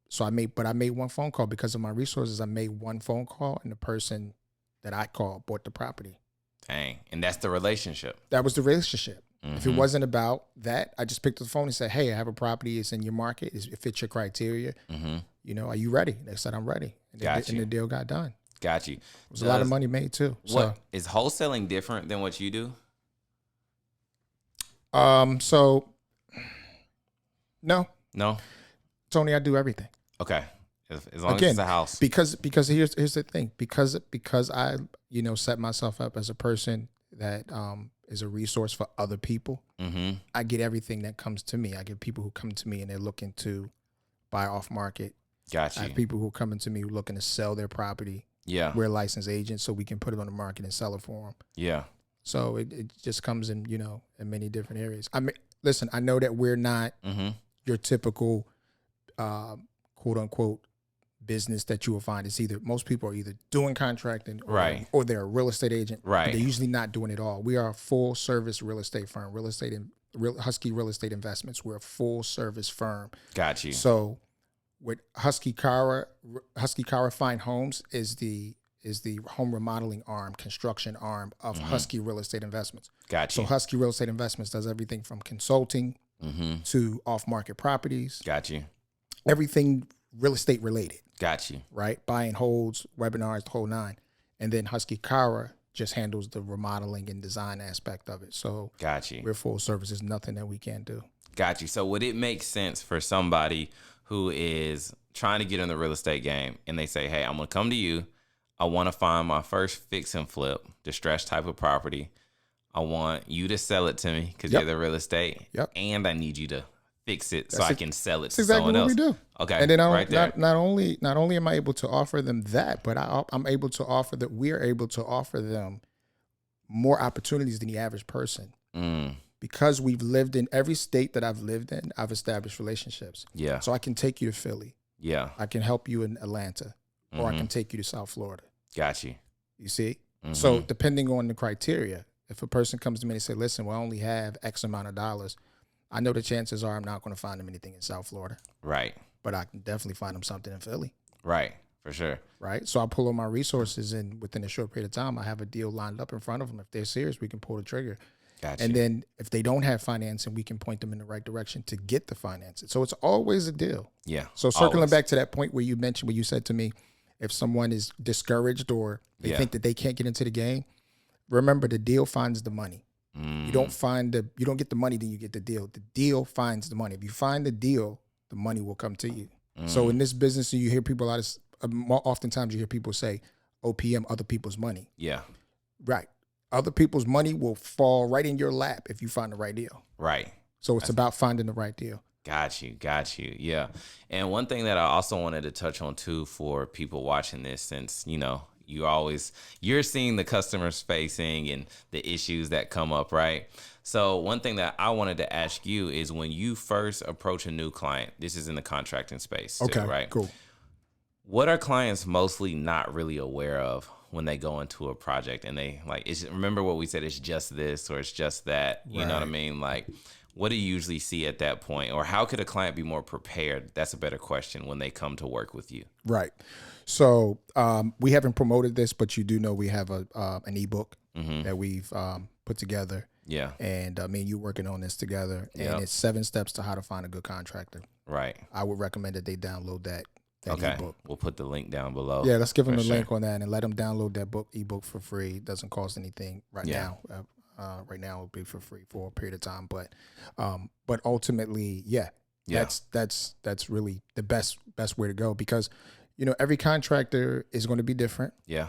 So I made one phone call because of my resources. I made one phone call, and the person that I called bought the property. Dang. And that's the relationship. That was the relationship. If it wasn't about that, I just picked up the phone and said, hey, I have a property. It's in your market. It fits your criteria. You know, are you ready? They said, I'm ready. And the deal got done. Got you. It was a lot of money made too. What is wholesaling different than what you do? No, Tony, I do everything. Okay, as long as it's a house. Because here's the thing. Because I set myself up as a person that is a resource for other people. I get everything that comes to me. I get people who come to me and they're looking to buy off market. Gotcha. I have people who are coming to me looking to sell their property. Yeah, we're licensed agents, so we can put it on the market and sell it for them. Yeah. So it just comes in in many different areas. I mean, listen, I know that we're not your typical quote unquote business that you will find. It's either most people are either doing contracting or they're a real estate agent. Right. They're usually not doing it all. We are a full service real estate firm, real estate Husky Real Estate Investments. We're a full service firm. Got you. So with Husky Cara Fine Homes is the home remodeling arm, construction arm of Husky Real Estate Investments. Got you. So Husky Real Estate Investments does everything from consulting to off-market properties. Got you. Everything real estate related. Got you. Right? Buy and holds, webinars, the whole nine. And then Husky Cara just handles the remodeling and design aspect of it. So got you. We're full service. There's nothing that we can't do. Got you. So would it make sense for somebody who is trying to get in the real estate game and they say, hey, I'm going to come to you. I want to find my first fix and flip, distressed type of property. I want you to sell it to me because you're the real estate. Yep. And I need you to fix it so I can sell it to exactly someone else. That's exactly what we do. Okay. And then not not only am I able to offer them that, but I'm able to offer that we are able to offer them more opportunities than the average person. Because we've lived in every state that I've lived in, I've established relationships. Yeah. So I can take you to Philly. Yeah. I can help you in Atlanta, or I can take you to South Florida. Got you. You see? So depending on the criteria, if a person comes to me and say, listen, well, I only have X amount of dollars, I know the chances are I'm not going to find them anything in South Florida. Right. But I can definitely find them something in Philly. Right. For sure. Right. So I pull on my resources, and within a short period of time, I have a deal lined up in front of them. If they're serious, we can pull the trigger. Gotcha. And then if they don't have financing, we can point them in the right direction to get the financing. So it's always a deal. Yeah. So circling back to that point where you mentioned, where you said to me, if someone is discouraged or they think that they can't get into the game, remember the deal finds the money. You don't get the money, then you get the deal. The deal finds the money. If you find the deal, the money will come to you. So in this business, you hear people oftentimes you hear people say, OPM, other people's money. Yeah. Right. Other people's money will fall right in your lap if you find the right deal. Right. So it's about finding the right deal. Got you. Yeah. And one thing that I also wanted to touch on too for people watching this, since, you're seeing the customers facing and the issues that come up, right? So one thing that I wanted to ask you is, when you first approach a new client, this is in the contracting space too, okay, right? Cool. What are clients mostly not really aware of when they go into a project and they remember what we said, it's just this or it's just that, you know what I mean? Like, what do you usually see at that point? Or how could a client be more prepared? That's a better question when they come to work with you. Right. So we haven't promoted this, but you do know we have an ebook that we've put together. Yeah. And me and you working on this together. And it's 7 steps to how to find a good contractor. Right. I would recommend that they download that ebook. We'll put the link down below. Yeah, let's give them the link on that and let them download that ebook for free. It doesn't cost anything now. Right now it'll be for free for a period of time. But ultimately, that's really the best way to go, because every contractor is going to be different. Yeah.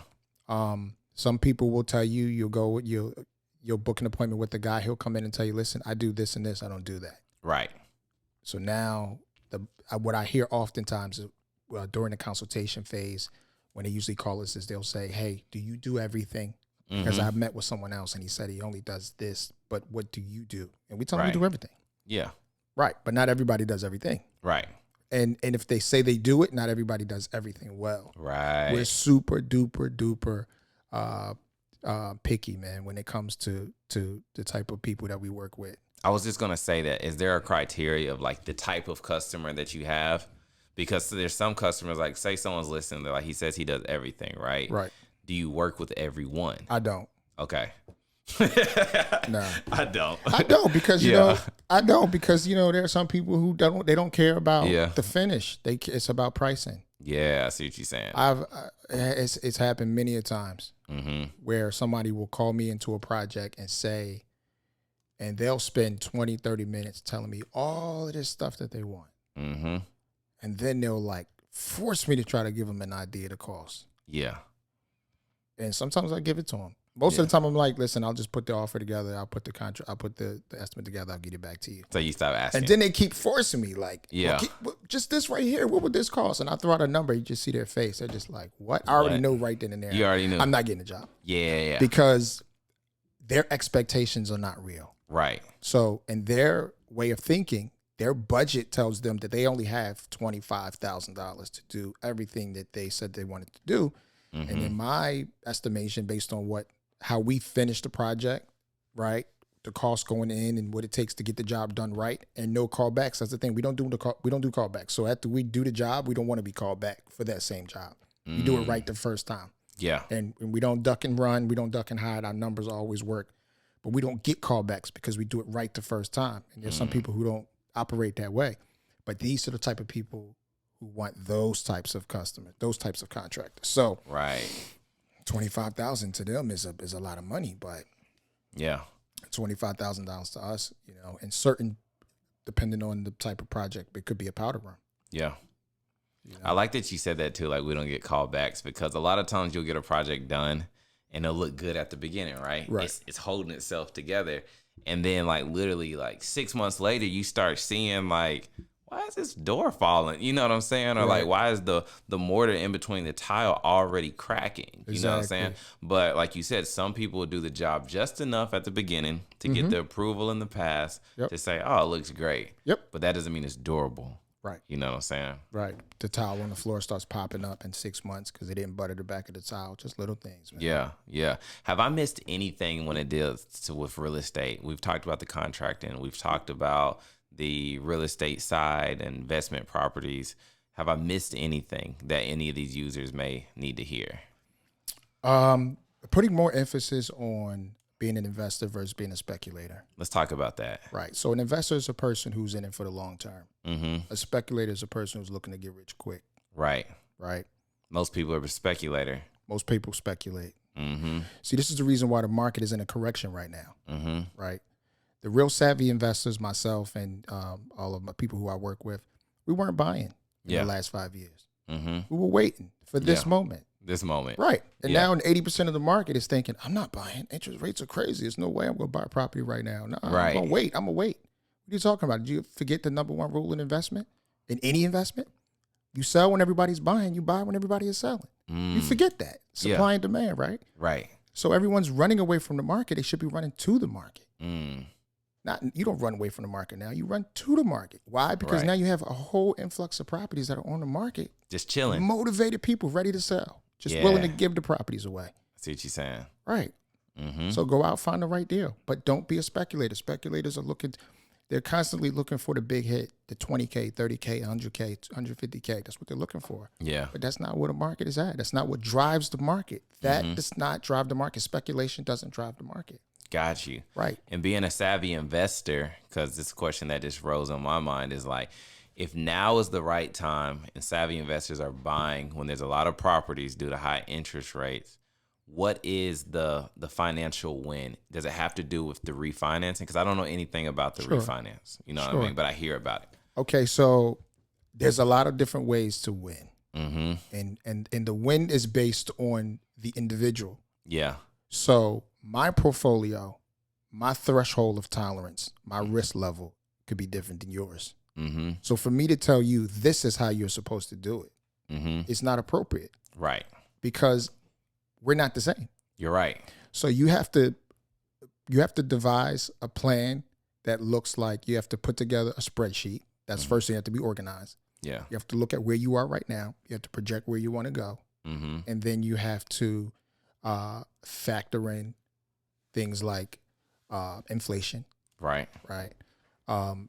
Some people will tell you, you'll book an appointment with the guy. He'll come in and tell you, listen, I do this and this. I don't do that. Right. So now what I hear oftentimes is, during the consultation phase, when they usually call us, is they'll say, hey, do you do everything? Because I met with someone else and he said he only does this, but what do you do? And we tell them we do everything. Yeah. Right. But not everybody does everything. Right. And if they say they do it, not everybody does everything well. Right. We're super duper picky, man, when it comes to the type of people that we work with. I was just going to say that. Is there a criteria of the type of customer that you have? Because there's some customers, say someone's listening, they're he says he does everything, right? Right. Do you work with everyone? I don't. Okay. No. I don't. I don't because, there are some people who don't care about the finish. It's about pricing. Yeah, I see what you're saying. It's happened many a times where somebody will call me into a project and they'll spend 20, 30 minutes telling me all of this stuff that they want. And then they'll force me to try to give them an idea of the cost. Yeah. And sometimes I give it to them. Most of the time I'm like, listen, I'll just put the offer together. I'll put the contract, I'll put the estimate together. I'll get it back to you. So you stop asking. And then they keep forcing me just this right here. What would this cost? And I throw out a number. You just see their face. They're just like, what? I already know right then and there. You already knew. I'm not getting the job. Yeah. Because their expectations are not real. Right. So in their way of thinking, their budget tells them that they only have $25,000 to do everything that they said they wanted to do. And in my estimation, based on how we finished the project, right, the cost going in and what it takes to get the job done right, and no callbacks. That's the thing. We don't do callbacks. So after we do the job, we don't want to be called back for that same job. You do it right the first time. Yeah. And we don't duck and run. We don't duck and hide. Our numbers always work. But we don't get callbacks because we do it right the first time. And there's some people who don't operate that way. But these are the type of people who want those types of customers, those types of contractors. So right. $25,000 to them is a lot of money, but yeah, $25,000 to us, and certain, depending on the type of project, it could be a powder room. Yeah. I like that you said that too. Like, we don't get callbacks, because a lot of times you'll get a project done and it'll look good at the beginning, right? It's holding itself together. And then like literally like 6 months later, you start seeing like, why is this door falling? You know what I'm saying? Or like, why is the mortar in between the tile already cracking? You know what I'm saying? But like you said, some people will do the job just enough at the beginning to get the approval in the past to say, oh, it looks great. But that doesn't mean it's durable. Right. You know what I'm saying? Right. The tile on the floor starts popping up in 6 months because they didn't butter the back of the tile. Just little things, man. Yeah. Yeah. Have I missed anything when it deals with real estate? We've talked about the contracting. We've talked about the real estate side and investment properties. Have I missed anything that any of these users may need to hear? Putting more emphasis on being an investor versus being a speculator. Let's talk about that. Right. So an investor is a person who's in it for the long term. Mm-hmm. A speculator is a person who's looking to get rich quick. Right. Right. Most people are a speculator. Most people speculate. Mm-hmm. See, this is the reason why the market is in a correction right now. Mm-hmm. Right. The real savvy investors, myself and all of my people who I work with, we weren't buying in the last 5 years. Mm-hmm. We were waiting for this moment. This moment. Right. And now 80% of the market is thinking, I'm not buying. Interest rates are crazy. There's no way I'm going to buy a property right now. No, I'm going to wait. I'm going to wait. What are you talking about? Did you forget the number one rule in investment? In any investment? You sell when everybody's buying. You buy when everybody is selling. You forget that. Supply and demand, right? Right. So everyone's running away from the market. They should be running to the market. Mm. You don't run away from the market now. You run to the market. Why? Because now you have a whole influx of properties that are on the market. Just chilling. Motivated people ready to sell. Just willing to give the properties away. I see what you're saying. Right. Mm-hmm. So go out, find the right deal. But don't be a speculator. Speculators are they're constantly looking for the big hit, the 20K, 30K, 100K, 150K. That's what they're looking for. Yeah. But that's not where the market is at. That's not what drives the market. That does not drive the market. Speculation doesn't drive the market. Got you. Right. And being a savvy investor, because this question that just rose on my mind is like, if now is the right time and savvy investors are buying when there's a lot of properties due to high interest rates, what is the financial win? Does it have to do with the refinancing? Because I don't know anything about the refinance. You know what I mean? But I hear about it. Okay, so there's a lot of different ways to win. Mm-hmm. And the win is based on the individual. Yeah. So my portfolio, my threshold of tolerance, my risk level could be different than yours. Mm-hmm. So for me to tell you this is how you're supposed to do it, it's not appropriate. Right. Because we're not the same. You're right. So you have to devise a plan that looks like you have to put together a spreadsheet. That's first thing, you have to be organized. Yeah. You have to look at where you are right now. You have to project where you want to go. Mm-hmm. And then you have to factor in things like inflation. Right. Right.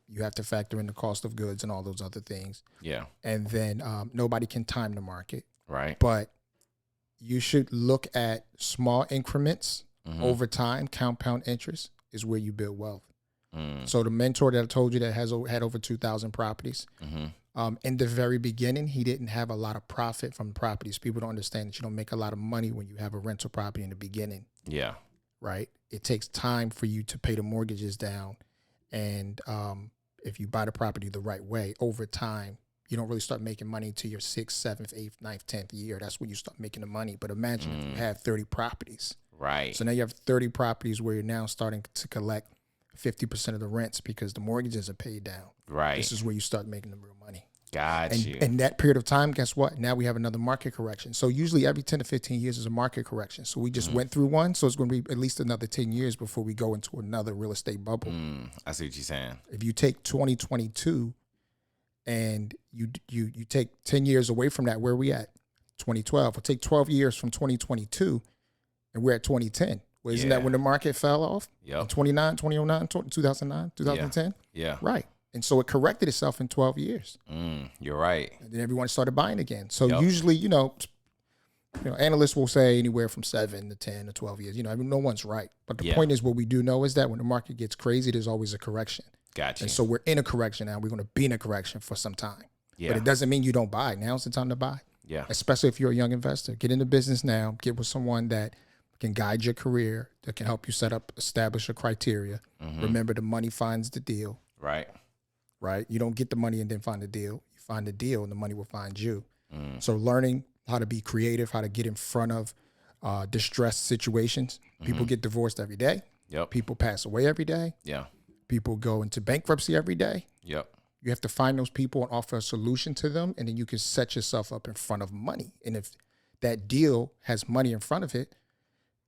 You have to factor in the cost of goods and all those other things. Yeah. And then nobody can time the market. Right. But you should look at small increments over time. Compound interest is where you build wealth. So the mentor that I told you that had over 2,000 properties, in the very beginning, he didn't have a lot of profit from properties. People don't understand that you don't make a lot of money when you have a rental property in the beginning. Yeah. Right? It takes time for you to pay the mortgages down. And if you buy the property the right way, over time, you don't really start making money until your 6th, 7th, 8th, 9th, 10th year. That's when you start making the money. But imagine if you have 30 properties. Right. So now you have 30 properties where you're now starting to collect 50% of the rents because the mortgages are paid down. Right. This is where you start making the real money. Got you. And that period of time, guess what? Now we have another market correction. So usually every 10 to 15 years is a market correction. So we just went through one. So it's going to be at least another 10 years before we go into another real estate bubble. I see what you're saying. If you take 2022 and you take 10 years away from that, where are we at? 2012. We'll take 12 years from 2022 and we're at 2010. Well, isn't that when the market fell off? Yep. In 2009, 2009, 2010? Yeah. Right. And so it corrected itself in 12 years. You're right. And then everyone started buying again. So usually, analysts will say anywhere from 7 to 10 to 12 years. No one's right. But the point is, what we do know is that when the market gets crazy, there's always a correction. Gotcha. And so we're in a correction now. We're going to be in a correction for some time. Yeah. But it doesn't mean you don't buy. Now's the time to buy. Yeah. Especially if you're a young investor. Get into business now. Get with someone that can guide your career, that can help you establish a criteria. Remember, the money finds the deal. Right. Right? You don't get the money and then find the deal. You find the deal and the money will find you. So learning how to be creative, how to get in front of distressed situations. People get divorced every day. Yep. People pass away every day. Yeah. People go into bankruptcy every day. Yep. You have to find those people and offer a solution to them, and then you can set yourself up in front of money. And if that deal has money in front of it,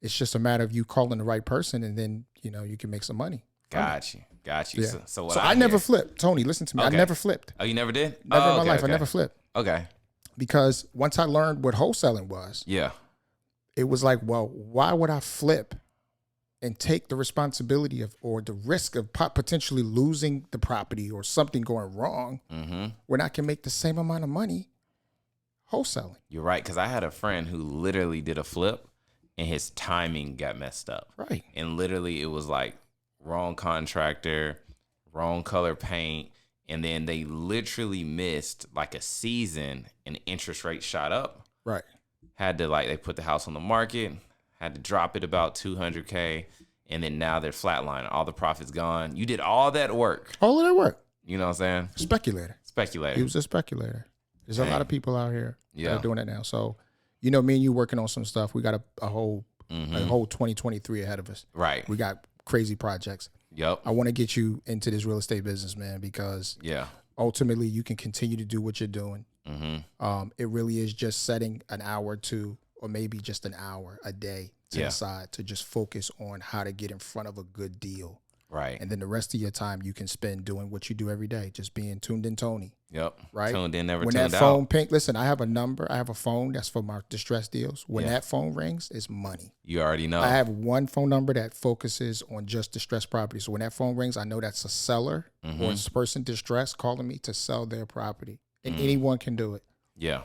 it's just a matter of you calling the right person, and then, you can make some money. Got you. Yeah. So I never flipped. Tony, listen to me. Okay. I never flipped. Oh, you never did? Never in my life. I never flipped. Okay. Because once I learned what wholesaling was, it was like, well, why would I flip and take the responsibility of, or the risk of potentially losing the property or something going wrong when I can make the same amount of money wholesaling? You're right. Because I had a friend who literally did a flip and his timing got messed up. Right. And literally it was like wrong contractor, wrong color paint. And then they literally missed like a season and interest rate shot up. Right. Had to they put the house on the market, had to drop it about $200K. And then now they're flatlining. All the profits gone. You did all that work. All of that work. You know what I'm saying? Speculator. He was a speculator. There's a lot of people out here that are doing that now. So, me and you working on some stuff. We got a whole 2023 ahead of us. Right. We got crazy projects. Yep. I want to get you into this real estate business, man, because ultimately you can continue to do what you're doing. It really is just setting an hour or two, or maybe just an hour a day to the side to just focus on how to get in front of a good deal. Right. And then the rest of your time you can spend doing what you do every day, just being tuned in, Tony. Yep. Right. Tuned in, never when tuned that phone out. ping, listen, I have a phone that's for my distressed deals. When that phone rings, it's money. You already know. I have one phone number that focuses on just distressed property. So when that phone rings, I know that's a seller or a person distressed calling me to sell their property. And anyone can do it. Yeah.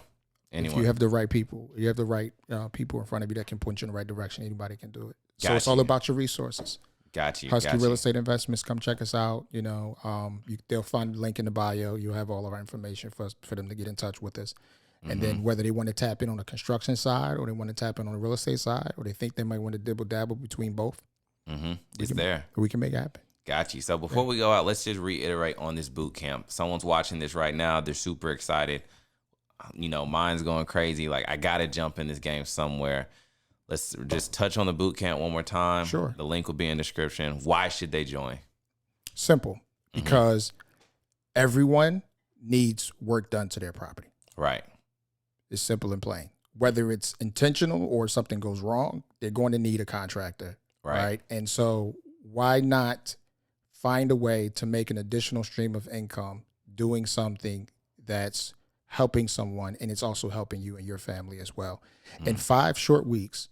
Anyone. If you have the right people, you have the right people in front of you that can point you in the right direction, anybody can do it. So Got it's all about your resources. Got you. Husky Real Estate Investments, come check us out. They'll find the link in the bio. You'll have all of our information for them to get in touch with us. And then whether they want to tap in on the construction side, or they want to tap in on the real estate side, or they think they might want to dibble dabble between both, It's there. we can make it happen. Got you. So before we go out, let's just reiterate on this boot camp. Someone's watching this right now. They're super excited. Mine's going crazy. Like, I got to jump in this game somewhere. Let's just touch on the boot camp one more time. Sure. The link will be in the description. Why should they join? Simple. Because everyone needs work done to their property. Right. It's simple and plain. Whether it's intentional or something goes wrong, they're going to need a contractor. Right. And so why not find a way to make an additional stream of income doing something that's helping someone, and it's also helping you and your family as well. In 5 short weeks,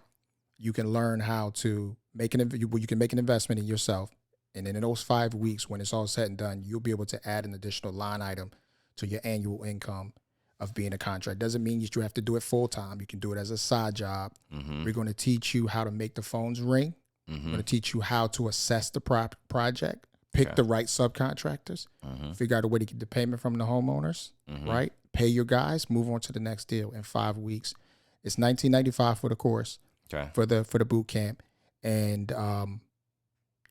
you can learn how to make you can make an investment in yourself. And then in those 5 weeks, when it's all said and done, you'll be able to add an additional line item to your annual income of being a contractor. Doesn't mean that you have to do it full time. You can do it as a side job. We're going to teach you how to make the phones ring. We're going to teach you how to assess the project, pick the right subcontractors, figure out a way to get the payment from the homeowners, right? Pay your guys, move on to the next deal in 5 weeks. It's $19.95 for the course, for the boot camp. And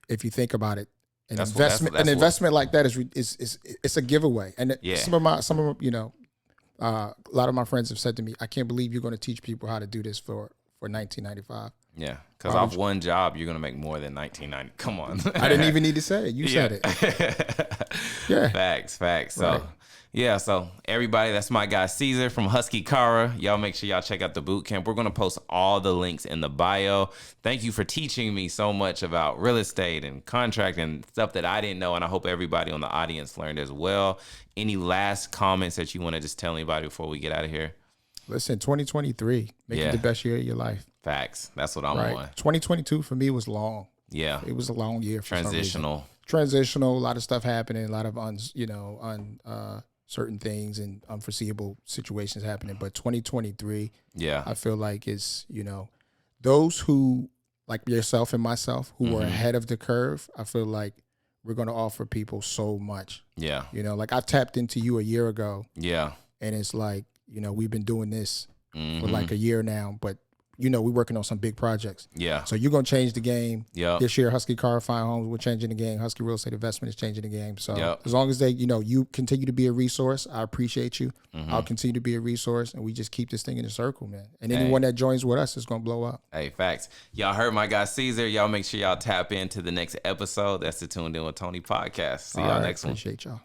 if you think about it, an investment like that is it's a giveaway. And a lot of my friends have said to me, I can't believe you're going to teach people how to do this for $19.95. Yeah, because off one job, you're going to make more than $19.90. Come on. I didn't even need to say it. You said it. Yeah. Facts. So, so everybody, that's my guy Cesar from Husky Cara. Y'all make sure y'all check out the boot camp. We're going to post all the links in the bio. Thank you for teaching me so much about real estate and contract and stuff that I didn't know, and I hope everybody on the audience learned as well. Any last comments that you want to just tell anybody before we get out of here? Listen, 2023, make it the best year of your life. Facts. That's what I'm on. 2022 for me was long. Yeah. It was a long year. For Transitional. Transitional. A lot of stuff happening. A lot of certain things and unforeseeable situations happening. But 2023, I feel like it's, those who, like yourself and myself, who were ahead of the curve, I feel like we're going to offer people so much. Yeah. Like I tapped into you a year ago. Yeah. And it's like, we've been doing this for like a year now, but we're working on some big projects. Yeah. So you're going to change the game. Yeah. This year, Husky Cara Fine Homes, we're changing the game. Husky Real Estate Investment is changing the game. So as long as they, you continue to be a resource, I appreciate you. I'll continue to be a resource, and we just keep this thing in a circle, man. And anyone that joins with us is going to blow up. Hey, facts. Y'all heard my guy Cesar. Y'all make sure y'all tap into the next episode. That's the Tuned In with Tony podcast. See y'all next one. Appreciate y'all.